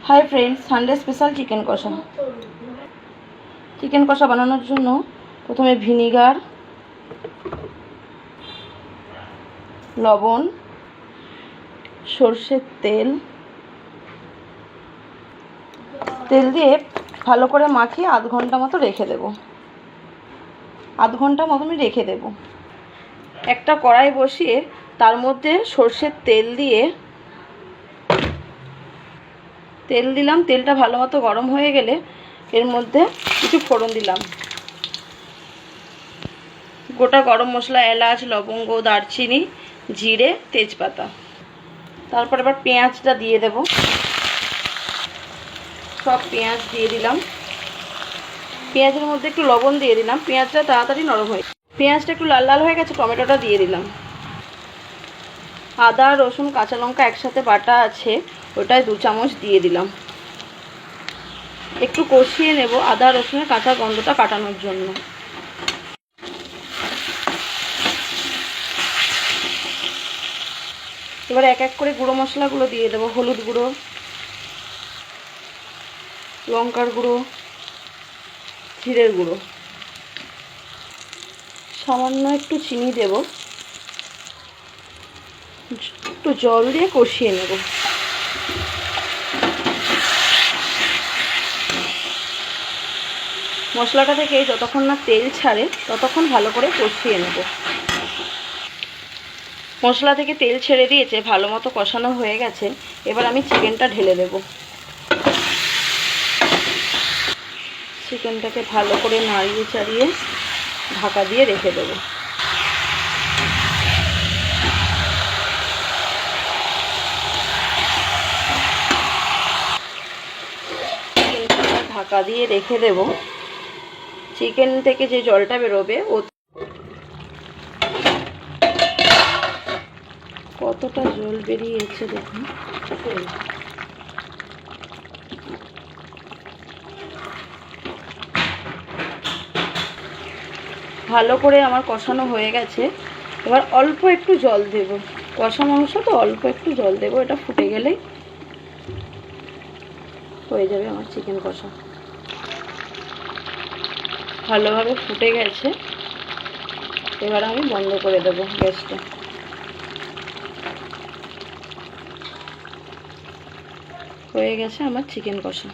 हाय friends, Sunday special chicken कषा। Chicken कषा बानानोर जोन्नो प्रथमे ভিনিগার, लवण, সরষের তেল দিয়ে ভালো করে মাখিয়ে আধ ঘন্টা মতো রেখে দেব। আধ ঘন্টা মতো আমি রেখে দেব। একটা কড়াই বসিয়ে তার মধ্যে সরষের তেল দিলাম। তেলটা ভালো মতো গরম হয়ে গেলে এর মধ্যে কিছু ফোড়ন দিলাম। গোটা গরম মশলা, এলাচ, লবঙ্গ, দারচিনি, জিরে, তেজপাতা। তারপর আবার পেঁয়াজটা দিয়ে দেব। সব পেঁয়াজ দিয়ে দিলাম। পেঁয়াজের মধ্যে একটু লবণ দিয়ে দিলাম, পেঁয়াজটা তাড়াতাড়ি নরম হয়। পেঁয়াজটা একটু লাল লাল হয়ে গেছে, টমেটোটা দিয়ে দিলাম। আদা, রসুন, কাঁচা লঙ্কা একসাথে বাটা আছে, ওটাই 2 চামচ দিয়ে দিলাম। একটু কষিয়ে নেব আদা রসুনের কাঁচা গন্ধটা কাটানোর জন্য। এবার এক এক করে গুঁড়ো মশলাগুলো দিয়ে দেবো। হলুদ গুঁড়ো, লঙ্কার গুঁড়ো, জিরের গুঁড়ো, সামান্য একটু চিনি দেব, একটু জল দিয়ে কষিয়ে নেব। মশলাটা থেকে যতক্ষণ না তেল ছাড়ে ততক্ষণ ভালো করে কষিয়ে নেব। মশলা থেকে তেল ছেড়ে দিয়েছে, ভালো মতো কষানো হয়ে গেছে। এবার আমি চিকেনটা ঢেলে দেব। চিকেনটাকে ভালো করে নাড়িয়ে চাড়িয়ে ঢাকা দিয়ে রেখে দেব। ঢাকা দিয়ে রেখে দেব। চিকেন থেকে যে জলটা বেরোবে, কতটা জল বেরিয়েছে দেখুন। ভালো করে আমার কষানো হয়ে গেছে। এবার অল্প একটু জল দেব। কষা মাংস তো অল্প একটু জল দেব। এটা ফুটে গেলেই হয়ে যাবে আমার চিকেন কষা। ভালোভাবে ফুটে গেছে। এবার আমি বন্ধ করে দেব গ্যাসটা। হয়ে গেছে আমার চিকেন কষা।